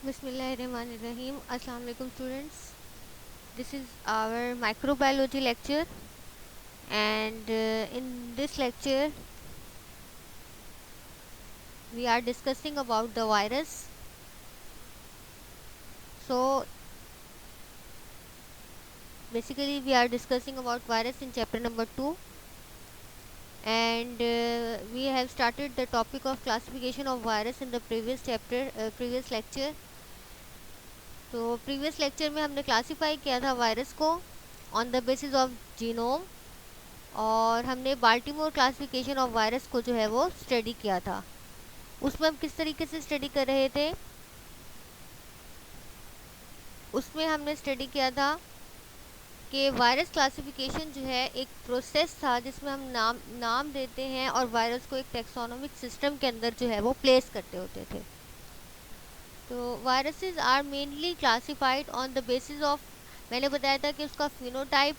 Bismillahirrahmanirrahim. Assalamu alaikum students. This is our microbiology lecture, and in this lecture we are discussing about the virus. So basically we are discussing about virus in chapter number 2, and we have started the topic of classification of virus in the previous lecture. तो previous lecture में हमने classify किया था virus को on the basis of genome, और हमने Baltimore classification of virus को जो है वो स्टडी किया था। उसमें हम किस तरीके से स्टडी कर रहे थे, उसमें हमने स्टडी किया था कि वायरस क्लासिफिकेशन जो है एक प्रोसेस था जिसमें हम नाम देते हैं और वायरस को एक टेक्सोनोमिक सिस्टम के अंदर जो है वो प्लेस करते होते थे। तो viruses are mainly classified on the basis of, मैंने बताया था कि उसका फिनोटाइप,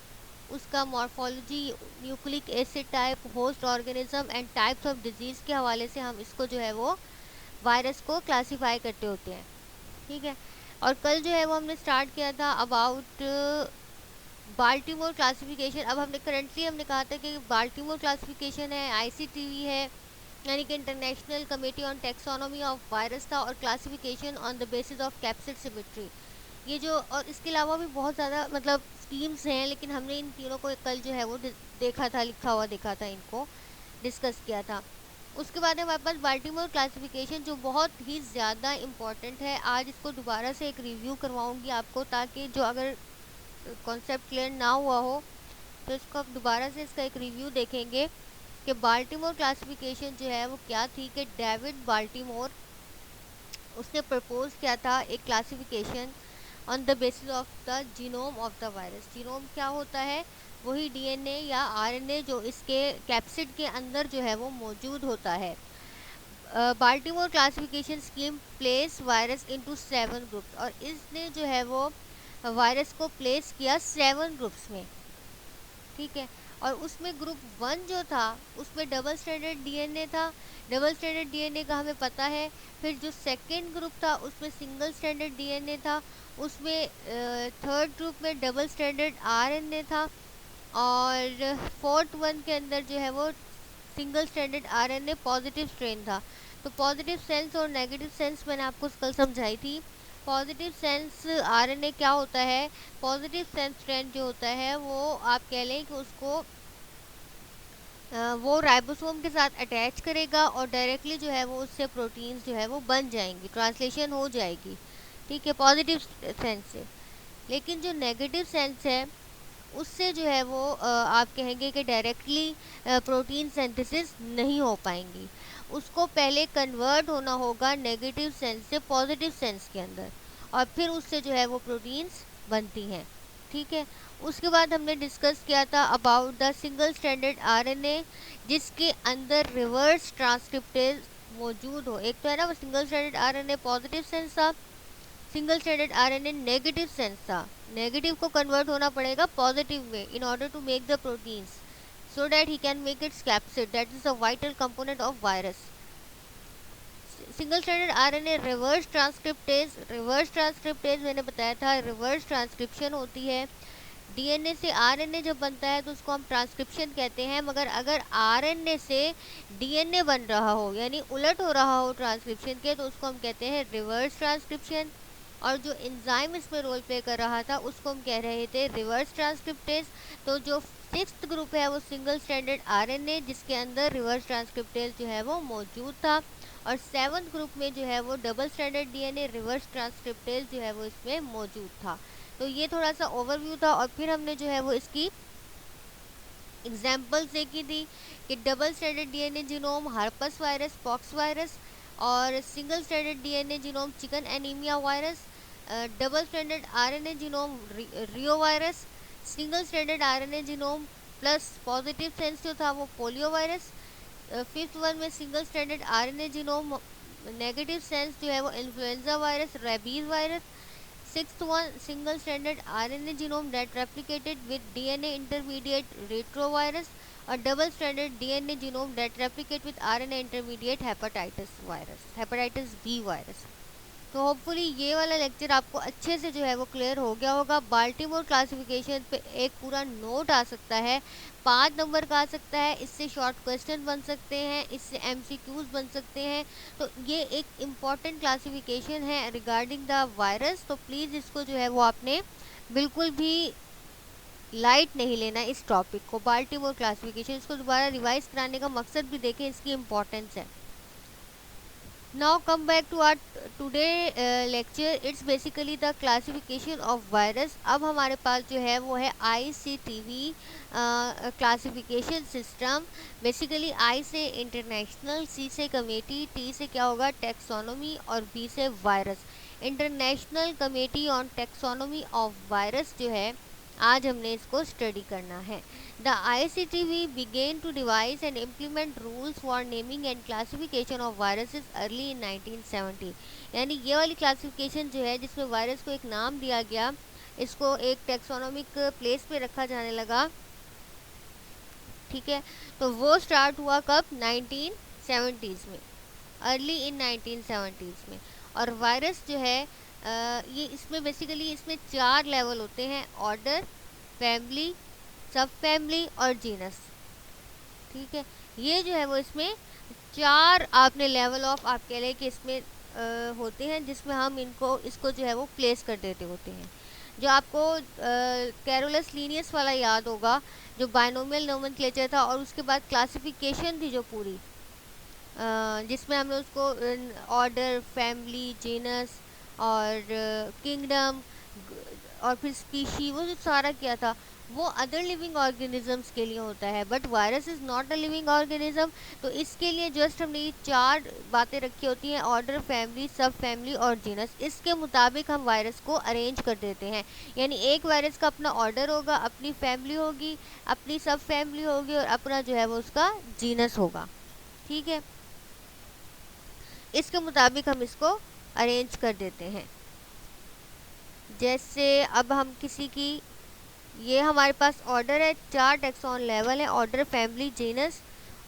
उसका morphology, nucleic acid type, host organism and types of diseases के हवाले से हम इसको जो है वो वायरस को क्लासिफाई करते होते हैं। ठीक है, और कल जो है वो हमने स्टार्ट किया था अबाउट बाल्टीमोर क्लासिफिकेशन। अब हमने कहा था कि बाल्टीमोर क्लासिफिकेशन है, आईसीटीवी है, यानी कि international committee on taxonomy of virus था, और classification on the basis of capsid symmetry. ये जो, और इसके अलावा भी बहुत ज़्यादा मतलब स्कीम्स हैं, लेकिन हमने इन तीनों को कल जो है वो देखा था, लिखा हुआ देखा था, इनको डिस्कस किया था। उसके बाद हमारे पास बाल्टीमोर क्लासिफिकेशन जो बहुत ही ज़्यादा इम्पॉर्टेंट है। आज इसको दोबारा से एक रिव्यू करवाऊंगी आपको, ताकि जो अगर कॉन्सेप्ट क्लियर ना हुआ हो तो इसको आप दोबारा से इसका एक रिव्यू देखेंगे कि बाल्टीमोर क्लासिफिकेशन जो है वो क्या थी। कि डेविड बाल्टीमोर, उसने प्रपोज किया था एक classification on the basis of the genome of the virus. Genome क्या होता है, वही डीएनए या आरएनए जो इसके कैप्सिड के अंदर जो है वो मौजूद होता है। Baltimore classification scheme place virus into 7 groups, और इसने जो है वो वायरस को प्लेस किया 7 ग्रुप्स में। ठीक है, और उसमें ग्रुप 1 जो था उसमें डबल स्ट्रैंडेड डीएनए था। डबल स्ट्रैंडेड डीएनए का हमें पता है। फिर जो सेकंड ग्रुप था उसमें सिंगल स्ट्रैंडेड डीएनए था। उसमें थर्ड ग्रुप में डबल स्ट्रैंडेड आरएनए था, और फोर्थ वन के अंदर जो है वो single stranded RNA positive strain था। तो पॉजिटिव सेंस और नेगेटिव सेंस मैंने आपको कल समझाई थी। पॉजिटिव सेंस आरएनए क्या होता है, पॉजिटिव सेंस स्ट्रैंड जो होता है वो आप कह लें कि उसको वो राइबोसोम के साथ अटैच करेगा, और डायरेक्टली जो है वो उससे प्रोटीन्स जो है वो बन जाएंगी, ट्रांसलेशन हो जाएगी। ठीक है, पॉजिटिव सेंस से। लेकिन जो नेगेटिव सेंस है उससे जो है वो आप कहेंगे कि डायरेक्टली प्रोटीन सिंथेसिस नहीं हो पाएंगी। उसको पहले कन्वर्ट होना होगा नेगेटिव सेंस से पॉजिटिव सेंस के अंदर, और फिर उससे जो है वो प्रोटीन्स बनती हैं। ठीक है, उसके बाद हमने डिस्कस किया था about the single stranded RNA, जिसके अंदर रिवर्स ट्रांसक्रिप्टेज मौजूद हो। एक तो है ना वो single stranded RNA positive sense था, single stranded RNA negative sense था। नेगेटिव को कन्वर्ट होना पड़ेगा पॉजिटिव में in order to make the proteins, so that he can make its capsid, that is a vital component of virus. Single stranded RNA reverse transcriptase मैंने बताया था, reverse transcription होती है। डीएनए से आरएनए जब बनता है तो उसको हम ट्रांसक्रिप्शन कहते हैं, मगर अगर आरएनए से डीएनए बन रहा हो, यानी उलट हो रहा हो ट्रांसक्रिप्शन के, तो उसको हम कहते हैं रिवर्स ट्रांसक्रिप्शन। और जो एंजाइम इसमें रोल प्ले कर रहा था उसको हम कह रहे थे रिवर्स ट्रांसक्रिप्टेज। तो जो 6th ग्रुप है वो सिंगल स्ट्रैंडेड आरएनए, जिसके अंदर रिवर्स ट्रांसक्रिप्टेज जो है वो मौजूद था, और 7th ग्रुप में जो है वो double stranded DNA reverse transcriptase जो है वो इसमें मौजूद था। तो ये थोड़ा सा ओवरव्यू था, और फिर हमने जो है वो इसकी एग्जाम्पल्स देखी थी कि double stranded DNA genome herpes virus, pox virus, और single stranded DNA genome chicken anaemia virus, double stranded RNA genome reo virus, single stranded RNA genome plus positive sense जो था वो पोलियो वायरस, 5th वन में single stranded RNA genome negative sense जो है वो influenza virus, rabies virus, 6th one single stranded RNA genome that replicated with DNA intermediate retrovirus, or double stranded DNA genome that replicate with RNA intermediate hepatitis B virus. तो hopefully ये वाला lecture आपको अच्छे से जो है वो clear हो गया होगा। बाल्टीमोर क्लासिफिकेशन पे एक पूरा नोट आ सकता है, 5 नंबर का आ सकता है, इससे शॉर्ट क्वेश्चन बन सकते हैं, इससे एमसीक्यूज बन सकते हैं। तो ये एक इम्पॉर्टेंट क्लासिफिकेशन है रिगार्डिंग द वायरस। तो प्लीज़ इसको जो है वो आपने बिल्कुल भी लाइट नहीं लेना इस टॉपिक को, बाल्टीमोर क्लासिफिकेशन। इसको दोबारा रिवाइज कराने का मकसद भी देखें, इसकी इम्पोर्टेंस है। Now come back to our today lecture. It's basically the classification of virus. अब हमारे पास जो है वो है ICTV classification system. Basically I से इंटरनेशनल, C से कमेटी, T से क्या होगा टेक्सोनोमी और V से virus. International committee on taxonomy of virus जो है आज हमने इसको स्टडी करना है। The ICTV began to devise and implement rules for naming and classification of viruses early in 1970। यानी ये वाली क्लासिफिकेशन जो है जिसमें वायरस को एक नाम दिया गया, इसको एक टेक्सोनोमिक प्लेस पे रखा जाने लगा, ठीक है। तो वो स्टार्ट हुआ कब, 1970s में, अर्ली इन 1970s में। और वायरस जो है ये इसमें बेसिकली इसमें 4 लेवल होते हैं, ऑर्डर, फैमिली, सब फैमिली और जीनस, ठीक है। ये जो है वो इसमें 4 आपने लेवल ऑफ आप कह लें कि इसमें होते हैं, जिसमें हम इसको जो है वो प्लेस कर देते होते हैं। जो आपको कैरोलस लीनियस वाला याद होगा, जो बाइनोमियल नोमेनक्लेचर था, और उसके बाद क्लासिफिकेशन थी जो पूरी, जिसमें हमने उसको ऑर्डर, फैमिली, जीनस और किंगडम और फिर स्पीशी, वो जो सारा किया था वो अदर लिविंग ऑर्गेनिजम्स के लिए होता है, but virus is not a living organism. तो इसके लिए जस्ट हमने ये 4 बातें रखी होती हैं, ऑर्डर, फैमिली, सब फैमिली और जीनस। इसके मुताबिक हम वायरस को अरेंज कर देते हैं। यानी एक वायरस का अपना ऑर्डर होगा, अपनी फैमिली होगी, अपनी सब फैमिली होगी और अपना जो है वो उसका जीनस होगा, ठीक है। इसके मुताबिक हम इसको अरेंज कर देते हैं। जैसे अब हम किसी की, ये हमारे पास ऑर्डर है, 4 टेक्सॉन लेवल है, ऑर्डर, फैमिली, जीनस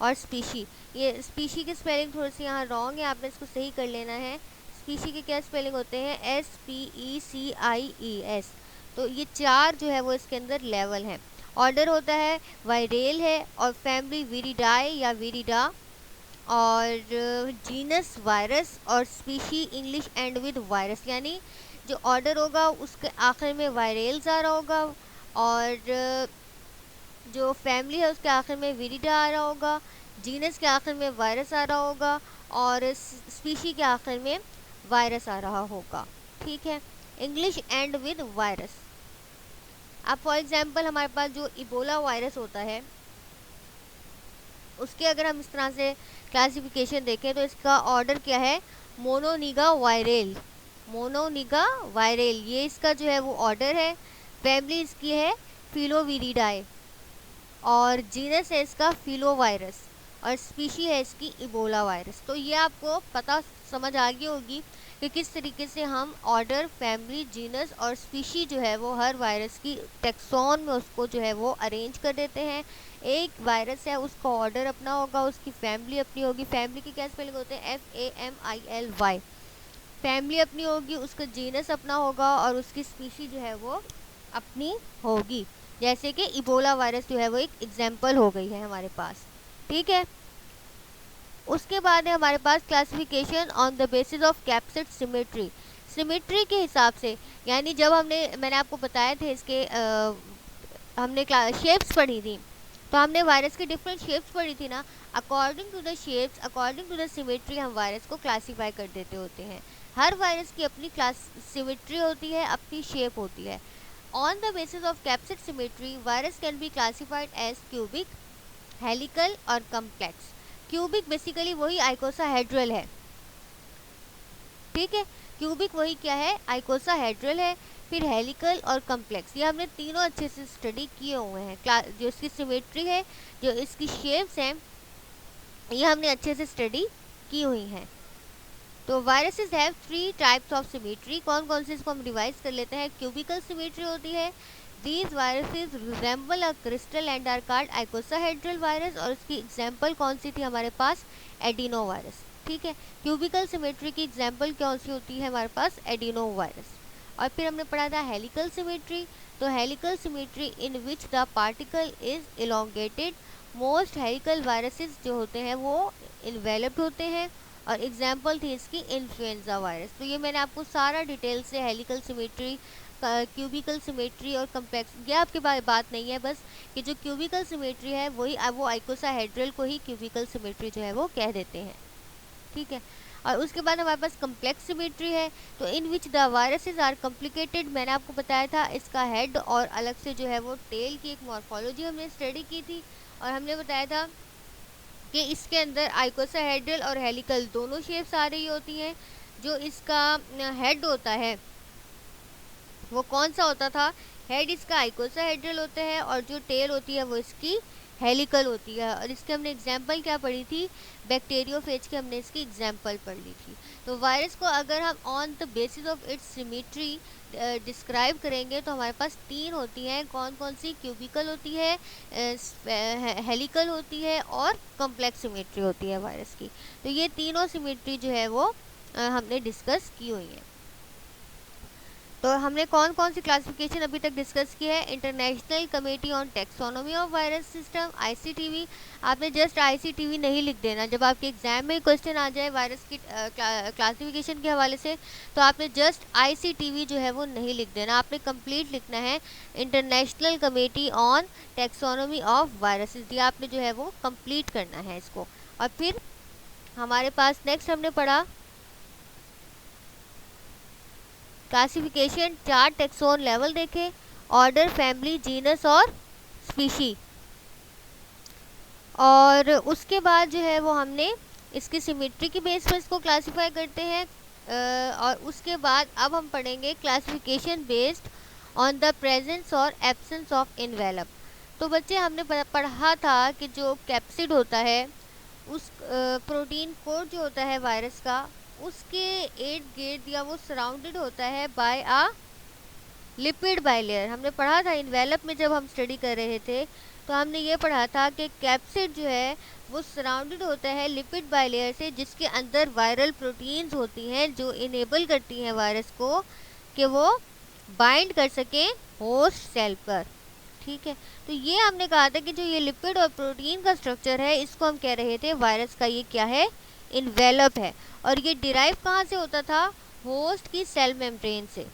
और स्पीशी। ये स्पीशी की स्पेलिंग थोड़ी सी यहाँ रॉन्ग है, आपने इसको सही कर लेना है। स्पीशी के क्या स्पेलिंग होते हैं, SPECIES। तो ये 4 जो है वो इसके अंदर लेवल हैं। ऑर्डर होता है वायरेल है, और फैमिली वीरिडाई या वीरिडा, और जीनस वायरस, और species English and with virus. यानी जो ऑर्डर होगा उसके आखिर में वायरेल्स आ रहा होगा, और जो फैमिली है उसके आखिर में विरिडा आ रहा होगा, जीनस के आखिर में वायरस आ रहा होगा, और स्पीशी के आखिर में वायरस आ रहा होगा, ठीक है। English and with virus. अब फॉर एग्जांपल हमारे पास जो इबोला वायरस होता है, उसके अगर हम इस तरह से क्लासिफिकेशन देखें तो इसका ऑर्डर क्या है, मोनोनिगा वायरेल, मोनोनिगा वायरेल, ये इसका जो है वो ऑर्डर है। फैमिली इसकी है फिलोविरिडाई, और जीनस है इसका फिलोवायरस, और स्पीशी है इसकी इबोला वायरस। तो ये आपको पता समझ आ गई होगी कि किस तरीके से हम ऑर्डर, फैमिली, जीनस और स्पीशी जो है वो हर वायरस की टेक्सॉन में उसको जो है वो अरेंज कर देते हैं। एक वायरस है उसका ऑर्डर अपना होगा, उसकी फैमिली अपनी होगी, फैमिली की क्या स्पेलिंग होते हैं, FAMILY, फैमिली अपनी होगी, उसका जीनस अपना होगा, और उसकी स्पीशी जो है वो अपनी होगी। जैसे कि इबोला वायरस जो है वो एक एग्जाम्पल हो गई है हमारे पास, ठीक है। उसके बाद है हमारे पास classification on the basis of capsid symmetry, symmetry के हिसाब से। यानी जब मैंने आपको बताए थे इसके हमने शेप्स पढ़ी थी, तो हमने वायरस के डिफरेंट शेप्स पढ़ी थी ना। According to the shapes, according to the symmetry हम वायरस को क्लासीफाई कर देते होते हैं। हर वायरस की अपनी सिमेट्री होती है, अपनी शेप होती है। On the basis of capsid symmetry virus can be classified as cubic, helical और कम्प्लेक्स। क्यूबिक बेसिकली वही आइकोसाहेड्रल है, ठीक है। क्यूबिक वही क्या है, आइकोसाहेड्रल है। फिर हेलिकल और कम्प्लेक्स, ये हमने तीनों अच्छे से स्टडी किए हुए हैं। जो इसकी सिमेट्री है, जो इसकी शेप्स हैं, ये हमने अच्छे से स्टडी की हुई हैं। तो viruses have 3 types of symmetry. कौन कौन से, इसको हम रिवाइज कर लेते हैं। क्यूबिकल सिमेट्री होती है, these viruses resemble a crystal and are called icosahedral virus, और इसकी एग्जांपल कौन सी थी हमारे पास, एडिनो वायरस, ठीक है। क्यूबिकल सिमेट्री की एग्जांपल कौन सी होती है हमारे पास, एडिनो वायरस। और फिर हमने पढ़ा था हेलिकल सिमेट्री, तो helical symmetry in which the particle is elongated. Most helical viruses जो होते हैं वो इन्वेलप्ड होते हैं, और एग्जांपल थी इसकी इन्फ्लुएंजा वायरस। तो ये मैंने आपको सारा डिटेल से हेलिकल सिमेट्री, क्यूबिकल सिमेट्री और कम्प्लेक्स, ये आपके बात नहीं है बस कि जो क्यूबिकल सिमेट्री है वही वो आइकोसाहेड्रल को ही क्यूबिकल सिमेट्री जो है वो कह देते हैं, ठीक है। और उसके बाद हमारे पास कम्प्लेक्स सिमेट्री है, तो in which the viruses are complicated. मैंने आपको बताया था इसका हेड और अलग से जो है वो टेल की एक मॉर्फोलॉजी हमने स्टडी की थी, और हमने बताया था कि इसके अंदर आइकोसाहेड्रल और हेलिकल दोनों शेप्स आ रही होती हैं। जो इसका हेड होता है वो कौन सा होता था, हेड इसका आइकोसाहेड्रल होता है, और जो टेल होती है वो इसकी हेलिकल होती है। और इसके हमने एग्जाम्पल क्या पढ़ी थी, बैक्टीरियोफेज की हमने इसकी एग्जाम्पल पढ़ ली थी। तो वायरस को अगर हम on the basis of its symmetry describe करेंगे तो हमारे पास तीन होती हैं, कौन कौन सी, क्यूबिकल होती है, हेलिकल होती है और कॉम्प्लेक्स सिमेट्री होती है वायरस की। तो ये तीनों सिमेट्री जो है वो हमने डिस्कस की हुई है। तो हमने कौन कौन सी क्लासिफिकेशन अभी तक डिस्कस की है, international committee on taxonomy of virus system, ICTV. आपने जस्ट आईसीटीवी नहीं लिख देना, जब आपके एग्जाम में क्वेश्चन आ जाए वायरस की क्लासिफिकेशन के हवाले से तो आपने जस्ट आईसीटीवी जो है वो नहीं लिख देना, आपने कंप्लीट लिखना है international committee on taxonomy of viruses, ये आपने जो है वो कंप्लीट करना है इसको। और फिर हमारे पास नेक्स्ट हमने पढ़ा क्लासिफिकेशन, चार टेक्सोन लेवल देखे, ऑर्डर, फैमिली, जीनस और स्पीशी। और उसके बाद जो है वो हमने इसकी सिमेट्री की बेस पर इसको क्लासिफाई करते हैं। और उसके बाद अब हम पढ़ेंगे classification based on the presence और एब्सेंस ऑफ इन्वेलप। तो बच्चे हमने पढ़ा था कि जो कैप्सिड होता है उस प्रोटीन कोड जो होता है वायरस का, उसके इर्द गिर्द या वो सराउंडेड होता है बाय आ लिपिड बाइलेयर। हमने पढ़ा था इन्वेलप में जब हम स्टडी कर रहे थे तो हमने ये पढ़ा था कि कैप्सिड जो है वो सराउंडेड होता है लिपिड बाइलेयर से, जिसके अंदर वायरल प्रोटीन्स होती हैं जो इनेबल करती हैं वायरस को कि वो बाइंड कर सकें होस्ट सेल पर, ठीक है। तो ये हमने कहा था कि जो ये लिपिड और प्रोटीन का स्ट्रक्चर है इसको हम कह रहे थे वायरस का ये क्या है, इन्वेलप है। और ये डिराइव कहाँ से होता था, होस्ट की सेल मेम्ब्रेन से,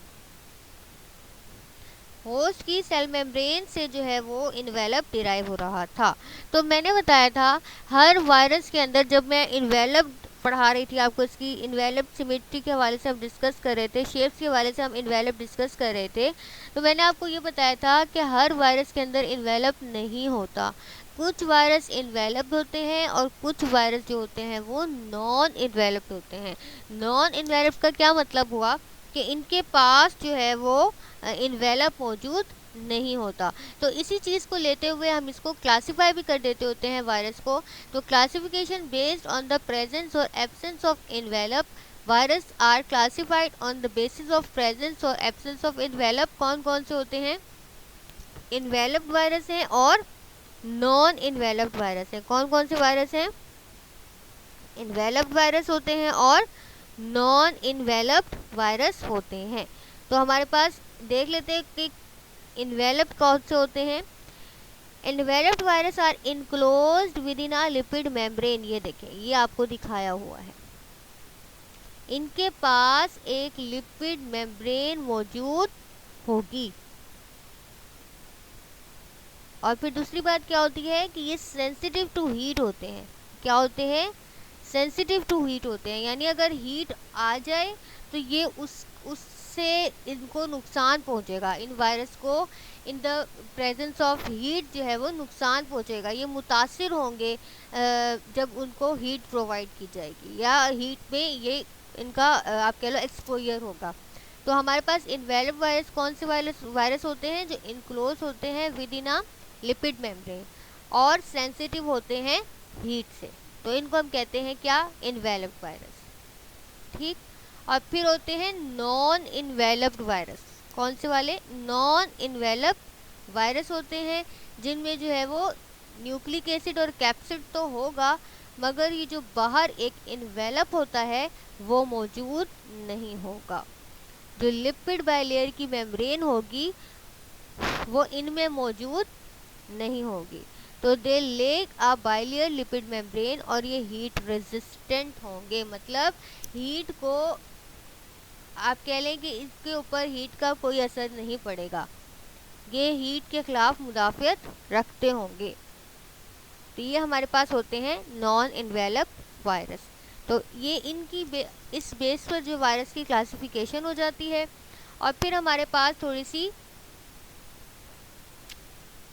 होस्ट की सेल मेम्ब्रेन से जो है वो इन्वेलप डिराइव हो रहा था। तो मैंने बताया था हर वायरस के अंदर, जब मैं इन्वेलप पढ़ा रही थी आपको, इसकी इन्वेलप सिमेट्री के हवाले से हम डिस्कस कर रहे थे, शेप्स के हवाले से हम इन्वेलप डिस्कस कर रहे थे, तो मैंने आपको ये बताया था कि हर वायरस के अंदर इन्वेलप नहीं होता। कुछ वायरस इन्वेलप्ड होते हैं और कुछ वायरस जो होते हैं वो नॉन इन्वेलप्ड होते हैं। नॉन इन्वेलप्ड का क्या मतलब हुआ कि इनके पास जो है वो इन्वेलप मौजूद नहीं होता। तो इसी चीज़ को लेते हुए हम इसको क्लासिफाई भी कर देते होते हैं वायरस को। तो classification based on the presence और absence of envelope, virus are classified on the basis of presence और एब्सेंस ऑफ इन्वेलप। कौन कौन से होते हैं, इन्वेलप्ड वायरस हैं और नॉन इन्वेलप्ड वायरस हैं। कौन कौन से वायरस हैं, इन्वेलप्ड वायरस होते हैं और नॉन इन्वेलप्ड वायरस होते हैं। तो हमारे पास देख लेते हैं कि इन्वेलप्ड कौन से होते हैं। Enveloped virus are enclosed within a lipid membrane. ये देखें, ये आपको दिखाया हुआ है, इनके पास एक लिपिड मेम्ब्रेन मौजूद होगी। और फिर दूसरी बात क्या होती है कि ये सेंसिटिव टू हीट होते हैं। क्या होते हैं, सेंसिटिव टू हीट होते हैं, यानी अगर हीट आ जाए तो ये उससे इनको नुकसान पहुंचेगा, इन वायरस को in the presence of heat जो है वो नुकसान पहुंचेगा। ये मुतासिर होंगे जब उनको हीट प्रोवाइड की जाएगी या हीट में ये इनका आप कह लो एक्सपोजर होगा। तो हमारे पास इन्वेलप्ड वायरस कौन से वायरस होते हैं, जो इनक्लोज होते हैं with in a lipid membrane और सेंसिटिव होते हैं हीट से, तो इनको हम कहते हैं क्या, इन्वेलप्ड वायरस, ठीक। और फिर होते हैं नॉन इन्वेलप्ड वायरस। कौन से वाले, नॉन इन्वेलप्ड वायरस होते हैं जिनमें जो है वो न्यूक्लिक एसिड और कैप्सिड तो होगा मगर ये जो बाहर एक इन्वेलप होता है वो मौजूद नहीं होगा। जो लिपिड बाइलेयर की मेम्ब्रेन होगी वो इनमें मौजूद नहीं होगी। तो दे लेक अ बाइलेयर लिपिड मेम्ब्रेन और ये हीट रेजिस्टेंट होंगे, मतलब हीट को आप कह लें कि इसके ऊपर हीट का कोई असर नहीं पड़ेगा, ये हीट के खिलाफ मुदाफ़ियत रखते होंगे। तो ये हमारे पास होते हैं नॉन इन्वेलप वायरस। तो ये इनकी इस बेस पर जो वायरस की क्लासिफिकेशन हो जाती है। और फिर हमारे पास थोड़ी सी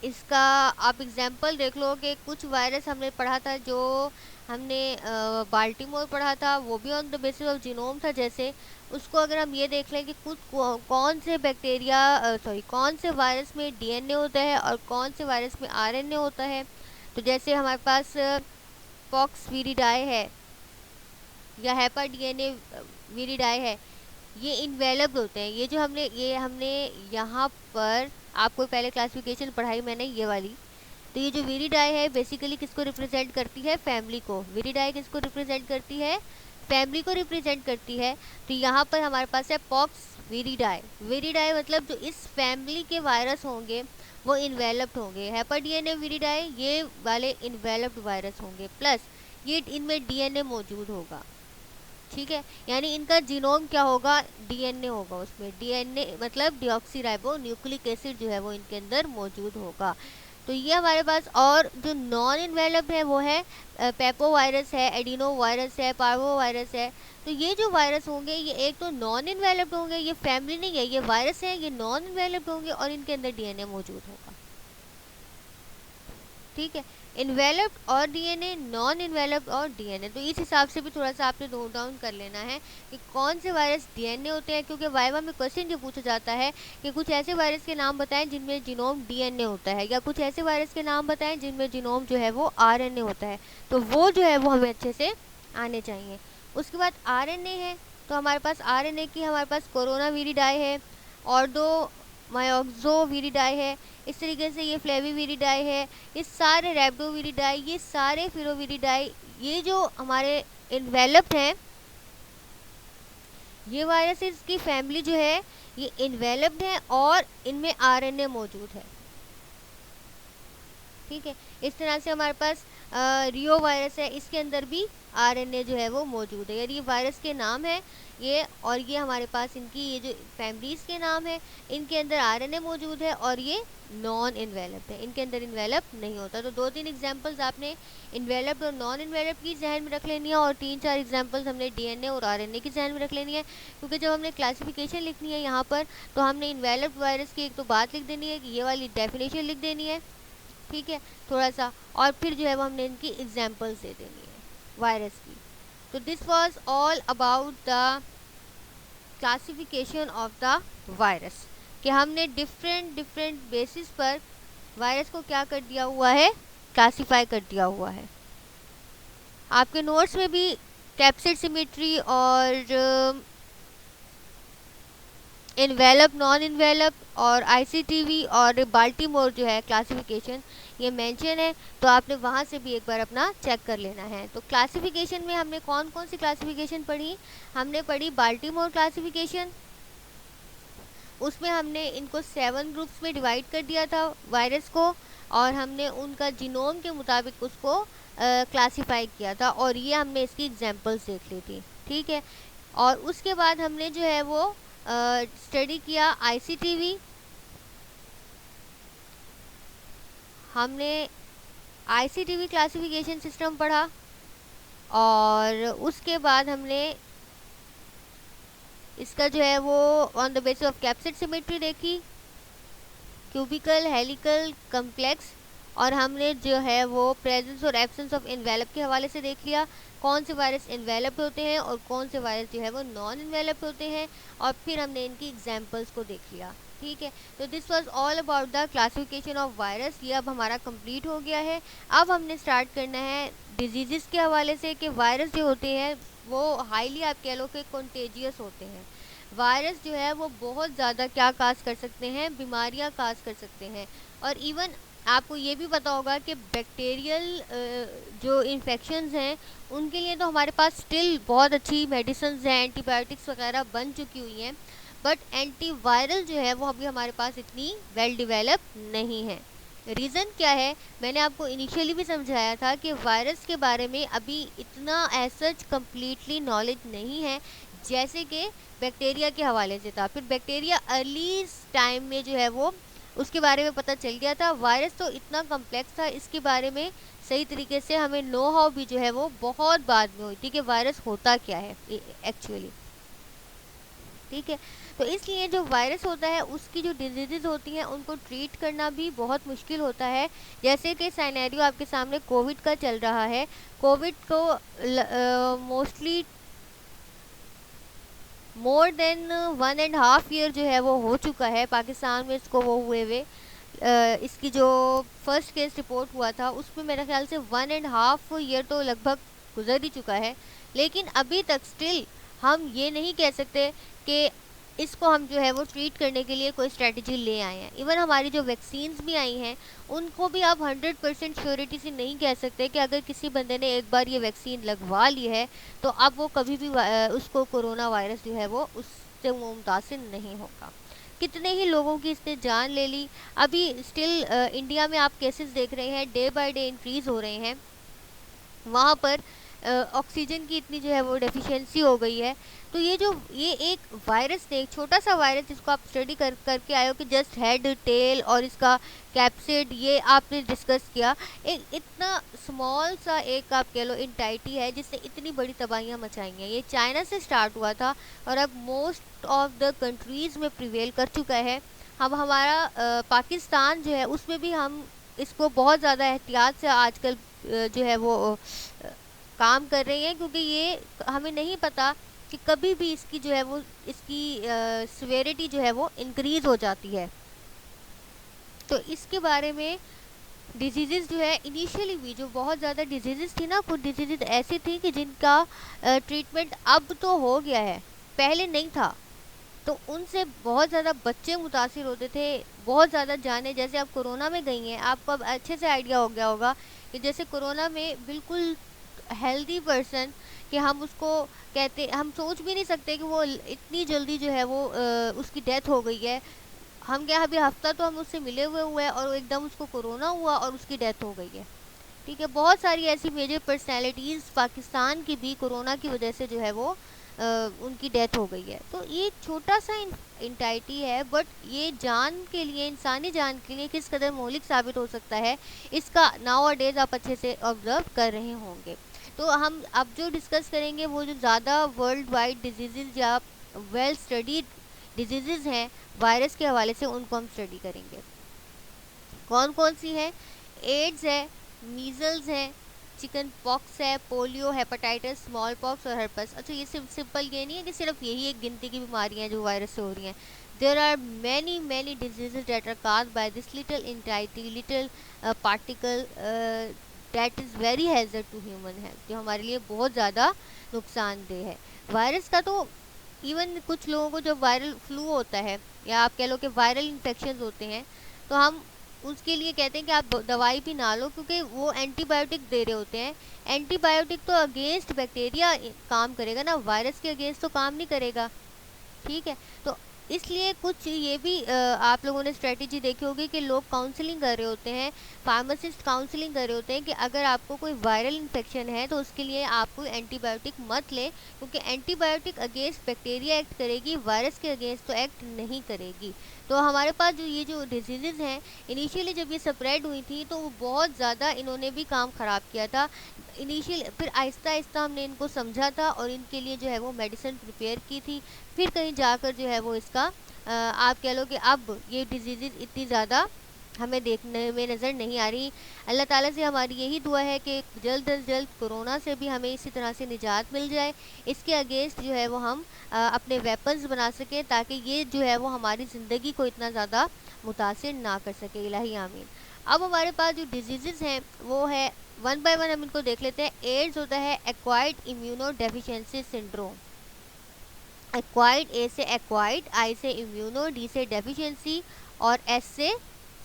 इसका आप एग्जांपल देख लो कि कुछ वायरस हमने पढ़ा था, जो हमने बाल्टीमोर पढ़ा था, वो भी on the basis of genome था। जैसे उसको अगर हम ये देख लें कि कुछ कौन से बैक्टीरिया कौन से वायरस में डीएनए होता है और कौन से वायरस में आरएनए होता है। तो जैसे हमारे पास पॉक्स विरिडाई है या हैपर डीएनए विरिडाई है, ये इन्वेलप्ड होते हैं। ये हमने यहाँ पर आपको पहले क्लासिफिकेशन पढ़ाई मैंने ये वाली। तो ये जो विरिडाई है बेसिकली किसको रिप्रेजेंट करती है? फैमिली को। विरिडाई किसको रिप्रेजेंट करती है? फैमिली को रिप्रेजेंट करती है। तो यहाँ पर हमारे पास है पॉक्स विरिडाई। विरिडाई मतलब जो इस फैमिली के वायरस होंगे वो इन्वेलप्ड होंगे। हैपर डीएनए विरिडाई ये वाले इन्वेलप्ड वायरस होंगे, प्लस ये इनमें डीएनए मौजूद होगा। ठीक है, यानी इनका जीनोम क्या होगा? डीएनए होगा। उसमें डीएनए मतलब डीऑक्सीराइबो न्यूक्लिक एसिड जो है वो इनके अंदर मौजूद होगा। तो ये हमारे पास, और जो नॉन इन्वेलप्ड है वो है पेपो वायरस है, एडिनो वायरस है, पार्वो वायरस है। तो ये जो वायरस होंगे ये एक तो नॉन इन्वेलप्ड होंगे, ये फैमिली नहीं है, ये वायरस है, ये नॉन इन्वेलप्ड होंगे और इनके अंदर डीएनए मौजूद होगा। ठीक है, इन्वेलप्ड और डीएनए, नॉन इन्वेलप्ड और डीएनए। तो इस हिसाब से भी थोड़ा सा आपने नोट डाउन कर लेना है कि कौन से वायरस डीएनए होते हैं, क्योंकि वाइवा में क्वेश्चन जो पूछा जाता है कि कुछ ऐसे वायरस के नाम बताएं जिनमें जीनोम डीएनए होता है, या कुछ ऐसे वायरस के नाम बताएं जिनमें जीनोम जो है वो आरएनए होता है। तो वो जो है वो हमें अच्छे से आने चाहिए। उसके बाद आरएनए है, तो हमारे पास आरएनए की हमारे पास कोरोना विरिडाई है, ऑर्डो मायोक्सो विरिडाई है, इस तरीके से ये फ्लेविविरिडाई है, ये सारे रैप्डोविरिडाई, ये सारे फिरोविरिडाई, ये जो हमारे इन्वेलप्ड हैं, ये वायरसेस की फैमिली जो है ये इन्वेलप्ड है और इनमें आरएनए मौजूद है। ठीक है, इस तरह से हमारे पास रियो वायरस है, इसके अंदर भी आरएनए जो है वो मौजूद है। यानी ये वायरस के नाम है ये, और ये हमारे पास इनकी ये जो फैमिलीज के नाम है, इनके अंदर आरएनए मौजूद है और ये नॉन इन्वेलप्ड है, इनके अंदर इन्वेलप नहीं होता। तो 2-3 एग्जांपल्स आपने इन्वेलप्ड और नॉन इन्वेलप्ड की जहन में रख लेनी है, और 3-4 एग्जांपल्स हमने डीएनए और आरएनए की जहन में रख लेनी है। क्योंकि जब हमने क्लासिफिकेशन लिखनी है यहाँ पर, तो हमने इन्वेलप्ड वायरस की एक तो बात लिख देनी है कि ये वाली डेफिनेशन लिख देनी है। ठीक है, थोड़ा सा, और फिर जो है वो हमने इनकी एग्जांपल्स दे देनी है वायरस की। तो this was all about the classification of the virus, कि हमने डिफरेंट बेसिस पर वायरस को क्या कर दिया हुआ है? क्लासिफाई कर दिया हुआ है। आपके नोट्स में भी कैप्सिड सिमेट्री और इन्वेलप, नॉन इन्वेलप और आईसीटीवी और बाल्टीमोर जो है क्लासिफिकेशन ये मेंशन है, तो आपने वहाँ से भी एक बार अपना चेक कर लेना है। तो क्लासिफिकेशन में हमने कौन कौन सी क्लासिफिकेशन पढ़ी? हमने पढ़ी बाल्टीमोर क्लासिफिकेशन, उसमें हमने इनको 7 ग्रुप्स में डिवाइड कर दिया था वायरस को, और हमने उनका जीनोम के मुताबिक उसको क्लासिफाई किया था, और ये हमने इसकी एग्जांपल्स देख ली थी। ठीक है, और उसके बाद हमने जो है वो स्टडी किया आईसीटीवी, हमने आईसीटीवी क्लासिफिकेशन सिस्टम पढ़ा, और उसके बाद हमने इसका जो है वो on the basis of capsid symmetry देखी, क्यूबिकल, हेलिकल, कम्प्लेक्स, और हमने जो है वो प्रेजेंस और एब्सेंस ऑफ इन्वेलप के हवाले से देख लिया कौन से वायरस इन्वेलप्ड होते हैं और कौन से वायरस जो है वो नॉन इन्वेलप्ड होते हैं, और फिर हमने इनकी एग्जांपल्स को देख लिया। ठीक है, तो this was all about the classification of virus. ये अब हमारा कंप्लीट हो गया है। अब हमने स्टार्ट करना है डिजीज़ के हवाले से, कि वायरस जो होते हैं वो हाईली आप कह लो कि कंटेजियस होते हैं। वायरस जो है वो बहुत ज़्यादा क्या काज कर सकते हैं? बीमारियां काज कर सकते हैं, और इवन आपको ये भी पता होगा कि बैक्टीरियल जो इन्फेक्शंस हैं उनके लिए तो हमारे पास स्टिल बहुत अच्छी मेडिसिन्स हैं, एंटीबायोटिक्स वगैरह बन चुकी हुई हैं, बट एंटीवायरल जो है वो अभी हमारे पास इतनी वेल डेवलप नहीं है। रीज़न क्या है, मैंने आपको इनिशियली भी समझाया था कि वायरस के बारे में अभी इतना एज सच कम्प्लीटली नॉलेज नहीं है जैसे कि बैक्टीरिया के हवाले से था। फिर बैक्टीरिया अर्ली टाइम में जो है वो उसके बारे में पता चल गया था। वायरस तो इतना कम्प्लेक्स था, इसके बारे में सही तरीके से हमें नो हाउ भी जो है वो बहुत बाद में हुई थी कि वायरस होता क्या है एक्चुअली। ठीक है, तो इसलिए जो वायरस होता है उसकी जो डिजीजेज होती हैं उनको ट्रीट करना भी बहुत मुश्किल होता है। जैसे कि साइनेरियो आपके सामने कोविड का चल रहा है। कोविड को मोस्टली मोर देन 1.5 ईयर जो है वो हो चुका है पाकिस्तान में इसको वो हुए हुए। इसकी जो फर्स्ट केस रिपोर्ट हुआ था उसमें मेरे ख्याल से 1.5 ईयर तो लगभग गुजर ही चुका है, लेकिन अभी तक स्टिल हम ये नहीं कह सकते कि इसको हम जो है वो ट्रीट करने के लिए कोई स्ट्रेटजी ले आए हैं। इवन हमारी जो वैक्सीन्स भी आई हैं उनको भी आप 100% श्योरिटी से नहीं कह सकते कि अगर किसी बंदे ने एक बार ये वैक्सीन लगवा ली है तो अब वो कभी भी उसको कोरोना वायरस जो है वो उससे वो मुतासिर नहीं होगा। कितने ही लोगों की इसने जान ले ली। अभी स्टिल इंडिया में आप केसेस देख रहे हैं डे बाय डे इंक्रीज़ हो रहे हैं। वहाँ पर ऑक्सीजन की इतनी जो है वो डेफिशिएंसी हो गई है। तो ये एक वायरस ने, एक छोटा सा वायरस जिसको आप स्टडी करके आए हो कि जस्ट हेड टेल और इसका कैप्सिड ये आपने डिस्कस किया, एक इतना स्मॉल सा एक आप कह लो इंटाइटी है जिसने इतनी बड़ी तबाहियाँ मचाई हैं। ये चाइना से स्टार्ट हुआ था और अब मोस्ट ऑफ द कंट्रीज़ में प्रिवेल कर चुका है। हम हमारा पाकिस्तान जो है उसमें भी हम इसको बहुत ज़्यादा एहतियात से आजकल जो है वो काम कर रही हैं, क्योंकि ये हमें नहीं पता कि कभी भी इसकी जो है वो इसकी सिवियरिटी जो है वो इंक्रीज़ हो जाती है। तो इसके बारे में डिजीज़ जो है इनिशियली भी जो बहुत ज़्यादा डिजीज़ थी ना, कुछ डिजीज़ ऐसी थी कि जिनका ट्रीटमेंट अब तो हो गया है, पहले नहीं था। तो उनसे बहुत ज़्यादा बच्चे मुतासिर होते थे, बहुत ज़्यादा जाने। जैसे आप कोरोना में गई हैं, आपको अब अच्छे से आइडिया हो गया होगा कि जैसे कोरोना में बिल्कुल हेल्दी पर्सन कि हम उसको कहते, हम सोच भी नहीं सकते कि वो इतनी जल्दी जो है वो उसकी डेथ हो गई है। हम क्या, अभी हफ्ता तो हम उससे मिले हुए हैं और एकदम उसको कोरोना हुआ और उसकी डेथ हो गई है। ठीक है, बहुत सारी ऐसी मेजर पर्सनैलिटीज़ पाकिस्तान की भी कोरोना की वजह से जो है वो उनकी डेथ हो गई है। तो ये छोटा सा इंटाइटी है, बट ये जान के लिए, इंसानी जान के लिए किस कदर मौलिक साबित हो सकता है इसका नाउ डेज आप अच्छे से ऑब्जर्व कर रहे होंगे। तो हम अब जो डिस्कस करेंगे वो जो ज़्यादा वर्ल्ड वाइड डिजीज़ या वेल स्टडीड डिजीज़ हैं वायरस के हवाले से, उनको हम स्टडी करेंगे। कौन कौन सी है? एड्स है, मीज़ल्स है, चिकन पॉक्स है, पोलियो, हेपेटाइटिस, स्मॉल पॉक्स और हर्पस। अच्छा, ये सिंपल ये नहीं है कि सिर्फ यही एक गिनती की बीमारियां हैं जो वायरस से हो रही हैं। There are many diseases that are caused by this little entity, little particle that is very hazard to human health, जो हमारे लिए बहुत ज़्यादा नुकसानदेह है। वायरस का तो इवन कुछ लोगों को जब वायरल फ्लू होता है या आप कह लो कि वायरल इन्फेक्शन होते हैं, तो हम उसके लिए कहते हैं कि आप दवाई भी ना लो, क्योंकि वो एंटीबायोटिक दे रहे होते हैं। एंटीबायोटिक तो अगेंस्ट बैक्टीरिया काम करेगा ना, वायरस के अगेंस्ट तो काम नहीं करेगा। ठीक है, तो इसलिए कुछ ये भी आप लोगों ने स्ट्रेटजी देखी होगी कि लोग काउंसलिंग कर रहे होते हैं, फार्मासिस्ट काउंसलिंग कर रहे होते हैं कि अगर आपको कोई वायरल इन्फेक्शन है तो उसके लिए आप कोई एंटीबायोटिक मत लें, क्योंकि एंटीबायोटिक अगेंस्ट बैक्टीरिया एक्ट करेगी, वायरस के अगेंस्ट तो एक्ट नहीं करेगी। तो हमारे पास जो ये जो डिजीज़ हैं, इनिशियली जब ये स्प्रेड हुई थी तो वो बहुत ज़्यादा इन्होंने भी काम ख़राब किया था इनिशियल, फिर आहिस्ता आहिस्ता हमने इनको समझा था और इनके लिए जो है वो मेडिसिन प्रिपेयर की थी। फिर कहीं जाकर जो है वो इसका आप कह लो कि अब ये डिजीज़ इतनी ज़्यादा हमें देखने में नज़र नहीं आ रही। अल्लाह ताला से हमारी यही दुआ है कि जल्द अज जल्द कोरोना से भी हमें इसी तरह से निजात मिल जाए, इसके अगेंस्ट जो है वो हम अपने वेपन्स बना सकें, ताकि ये जो है वो हमारी ज़िंदगी को इतना ज़्यादा मुतासिर ना कर सके। इलाही आमीन। अब हमारे पास जो डिजीज़ हैं वो है, वन बाय वन हम इनको देख लेते हैं। एड्स होता है acquired immuno deficiency syndrome. Acquired, A से एक्वायर्ड, आई से इम्यूनो, डी से डेफिशिएंसी और एस से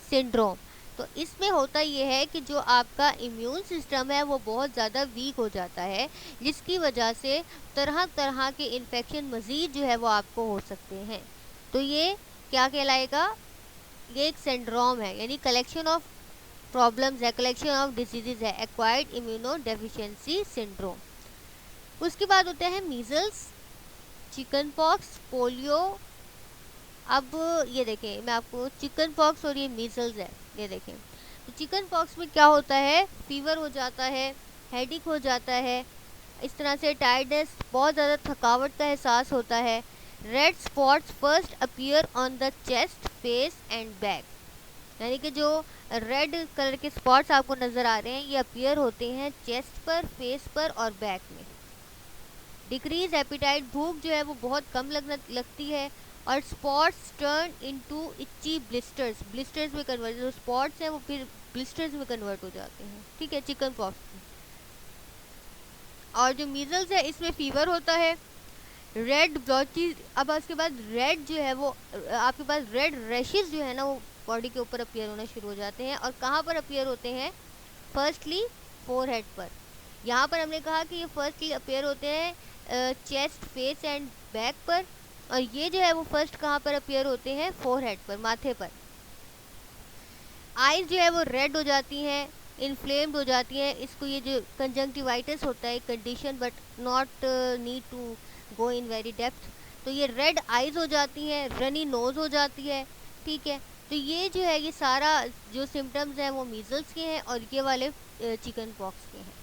सिंड्रोम। तो इसमें होता ये है कि जो आपका इम्यून सिस्टम है वो बहुत ज़्यादा वीक हो जाता है, जिसकी वजह से तरह तरह के इन्फेक्शन मज़ीद जो है वो आपको हो सकते हैं। तो ये क्या कहलाएगा, ये एक सिंड्रोम है, यानी कलेक्शन ऑफ प्रॉब्लम्स है, कलेक्शन ऑफ डिजीजेज है, एक्वायर्ड इम्यूनो डेफिशिएंसी सिंड्रोम। उसके बाद होते हैं मीजल्स, चिकन पॉक्स, पोलियो। अब ये देखें, मैं आपको चिकन पॉक्स और ये मीजल्स है, ये देखें। तो चिकन पॉक्स में क्या होता है, फीवर हो जाता है, हेडिक हो जाता है, इस तरह से टायर्डनेस, बहुत ज़्यादा थकावट का एहसास होता है। Red spots first appear on the chest, face and back, यानी कि जो रेड कलर के स्पॉट्स आपको नज़र आ रहे हैं ये अपीयर होते हैं चेस्ट पर, फेस पर और बैक में। डिक्रीज एपिटाइट, भूख जो है वो बहुत कम लगती है। और spots turn into itchy blisters, blisters में कन्वर्ट, जो स्पॉट्स हैं वो फिर ब्लिस्टर्स में कन्वर्ट हो जाते हैं, ठीक है, चिकन पॉक्स में। और जो मीजल्स है इसमें फीवर होता है, रेड ब्लॉची। अब उसके बाद रेड जो है वो आपके पास रेड रैशेस जो है ना वो बॉडी के ऊपर अपीयर होना शुरू हो जाते हैं। और कहाँ पर अपीयर होते हैं, फर्स्टली फोरहेड पर। यहाँ पर हमने कहा कि ये फर्स्टली अपीयर होते हैं चेस्ट, फेस एंड बैक पर, और ये जो है वो फर्स्ट कहाँ पर अपीयर होते हैं, फोरहेड पर, माथे पर। आईज जो है वो रेड हो जाती हैं, इन्फ्लेम्ड हो जाती हैं। इसको ये जो कंजंक्टिवाइटिस होता है condition, but not need to go in very depth. तो ये रेड आईज हो जाती हैं, रनी नोज हो जाती है, ठीक है। तो ये जो है ये सारा जो सिम्टम्स हैं वो मीजल्स के हैं और ये वाले चिकन पॉक्स के हैं।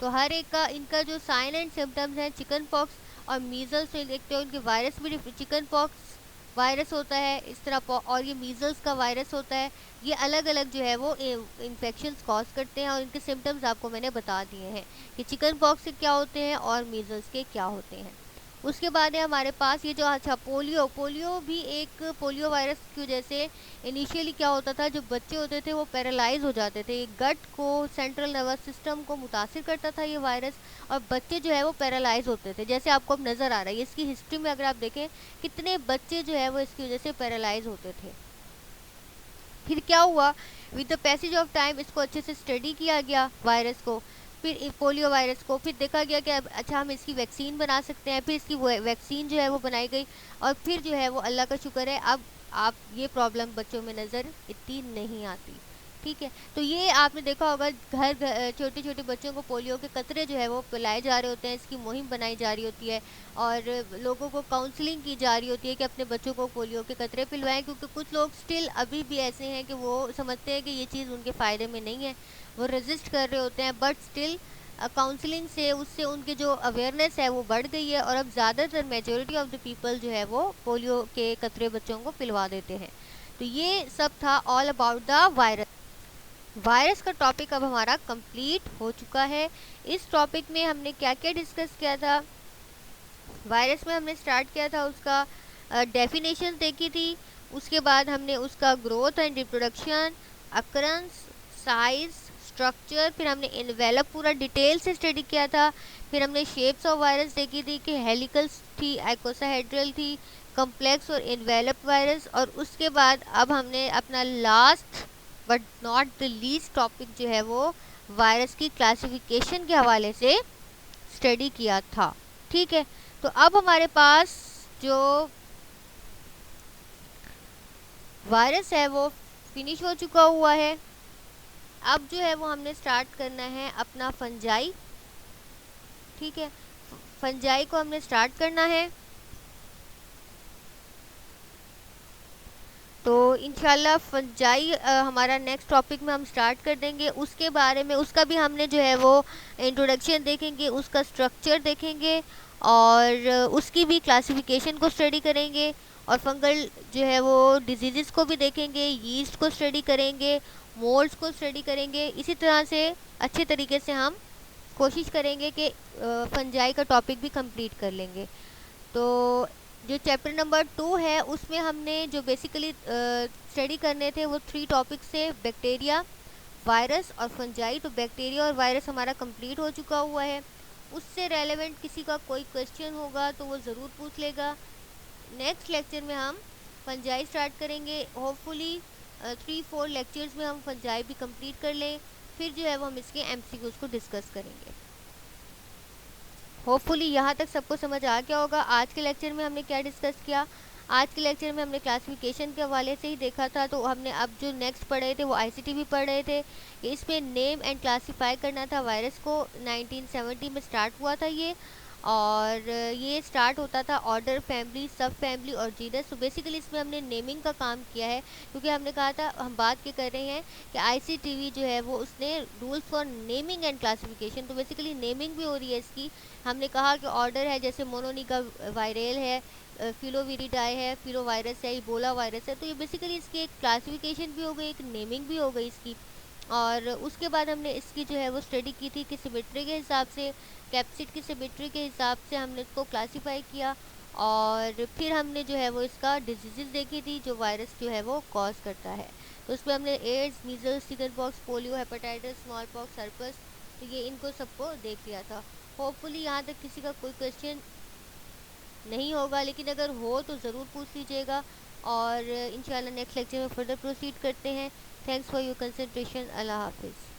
तो हर एक का इनका जो साइन एंड सिम्टम्स हैं, चिकन पॉक्स और मीजल्स से देखते हो, उनके वायरस भी, चिकन पॉक्स वायरस होता है इस तरह, और ये मीजल्स का वायरस होता है। ये अलग अलग जो है वो इन्फेक्शंस कॉज करते हैं और इनके सिम्टम्स आपको मैंने बता दिए हैं कि चिकन पॉक्स के क्या होते हैं और मीजल्स के क्या होते हैं। उसके बाद है हमारे पास ये जो, अच्छा, पोलियो। पोलियो भी एक, पोलियो वायरस की वजह से इनिशियली क्या होता था, जो बच्चे होते थे वो पैरालाइज हो जाते थे, गट को, सेंट्रल नर्वस सिस्टम को मुतासिर करता था ये वायरस, और बच्चे जो है वो पैरालाइज होते थे, जैसे आपको अब नज़र आ रहा है। इसकी हिस्ट्री में अगर आप देखें कितने बच्चे जो है वो इसकी वजह से पैरालाइज होते थे। फिर क्या हुआ, with the passage of time इसको अच्छे से स्टडी किया गया वायरस को, फिर पोलियो वायरस को, फिर देखा गया कि अच्छा हम इसकी वैक्सीन बना सकते हैं, फिर इसकी वैक्सीन जो है वो बनाई गई, और फिर जो है वो अल्लाह का शुक्र है अब आप ये प्रॉब्लम बच्चों में नज़र इतनी नहीं आती, ठीक है। तो ये आपने देखा होगा, घर छोटे छोटे बच्चों को पोलियो के कतरे जो है वो पिलाए जा रहे होते हैं, इसकी मुहिम बनाई जा रही होती है और लोगों को काउंसलिंग की जा रही होती है कि अपने बच्चों को पोलियो के कतरे पिलवाएं, क्योंकि कुछ लोग स्टिल अभी भी ऐसे हैं कि वो समझते हैं कि ये चीज़ उनके फ़ायदे में नहीं है, वो रेजिस्ट कर रहे होते हैं, बट स्टिल काउंसलिंग से उससे उनकी जो अवेयरनेस है वो बढ़ गई है और अब ज़्यादातर मेजॉरिटी ऑफ द पीपल जो है वो पोलियो के कतरे बच्चों को पिलवा देते हैं। तो ये सब था all about the virus. Virus का टॉपिक अब हमारा कंप्लीट हो चुका है। इस टॉपिक में हमने क्या क्या डिस्कस किया था, वायरस में हमने स्टार्ट किया था उसका डेफिनेशन देखी थी, उसके बाद हमने उसका growth and reproduction, occurrence, size, structure, फिर हमने इन्वेलप पूरा डिटेल से स्टडी किया था, फिर हमने शेप्स ऑफ वायरस देखी थी कि हेलिकल्स थी, आइकोसाहेड्रल थी, कम्प्लेक्स और इन्वेलप वायरस, और उसके बाद अब हमने अपना last but not the least topic जो है वो वायरस की क्लासिफिकेशन के हवाले से स्टडी किया था, ठीक है। तो अब हमारे पास जो वायरस है वो फिनिश हो चुका हुआ है। अब जो है वो हमने स्टार्ट करना है अपना फंजाई, ठीक है, फंजाई को हमने स्टार्ट करना है। तो इंशाल्लाह फंजाई हमारा नेक्स्ट टॉपिक में हम स्टार्ट कर देंगे। उसके बारे में, उसका भी हमने जो है वो इंट्रोडक्शन देखेंगे, उसका स्ट्रक्चर देखेंगे और उसकी भी क्लासिफिकेशन को स्टडी करेंगे, और फंगल जो है वो डिजीज़ को भी देखेंगे, यीस्ट को स्टडी करेंगे, मोल्ड्स को स्टडी करेंगे। इसी तरह से अच्छे तरीके से हम कोशिश करेंगे कि फंजाई का टॉपिक भी कंप्लीट कर लेंगे। तो जो चैप्टर नंबर 2 है उसमें हमने जो बेसिकली स्टडी करने थे वो 3 टॉपिक्स थे, बैक्टीरिया, वायरस और फंजाई। तो बैक्टीरिया और वायरस हमारा कंप्लीट हो चुका हुआ है। उससे रेलेवेंट किसी का कोई क्वेश्चन होगा तो वो ज़रूर पूछ लेगा। नेक्स्ट लेक्चर में हम फंजाई स्टार्ट करेंगे। होपफुली 3-4 लेक्चर्स में हम फंजाई भी कंप्लीट कर लें, फिर जो है वो हम इसके एमसीक्यूज को डिस्कस करेंगे। होपफुली यहाँ तक सबको समझ आ गया होगा। आज के लेक्चर में हमने क्या डिस्कस किया? आज के लेक्चर में हमने क्लासिफिकेशन के हवाले से ही देखा था, तो हमने अब जो नेक्स्ट पढ़े थे वो आईसीटी भी पढ़ रहे थे। इसमें नेम एंड क्लासीफाई करना था वायरस को। 1970 में स्टार्ट हुआ था ये, और ये स्टार्ट होता था ऑर्डर, फैमिली, सब फैमिली और जीनस। तो बेसिकली इसमें हमने नेमिंग का काम किया है, क्योंकि हमने कहा था हम बात क्या कर रहे हैं कि आईसीटीवी जो है वो उसने rules for naming and classification, तो बेसिकली नेमिंग भी हो रही है इसकी। हमने कहा कि ऑर्डर है, जैसे मोनोनिका वायरल है, फिलोविरिडाई है, फिलोवायरस है, इबोला वायरस है, तो ये बेसिकली इसकी एक क्लासिफिकेशन भी हो गई, एक नेमिंग भी हो गई इसकी। और उसके बाद हमने इसकी जो है वो स्टडी की थी कि सिमेट्री के हिसाब से, कैप्सिड की सिमेट्री के हिसाब से हमने इसको क्लासीफाई किया। और फिर हमने जो है वो इसका डिजीज़ देखी थी जो वायरस जो है वो कॉज करता है। तो उसमें हमने AIDS, measles, chicken pox, polio, hepatitis, small pox, सर्पस, तो ये इनको सबको देख लिया था। होपफुली यहाँ तक किसी का कोई क्वेश्चन नहीं होगा, लेकिन अगर हो तो ज़रूर पूछ लीजिएगा, और इंशाल्लाह नेक्स्ट लेक्चर में फर्दर प्रोसीड करते हैं। Thanks for your concentration. Allah हाफिज़।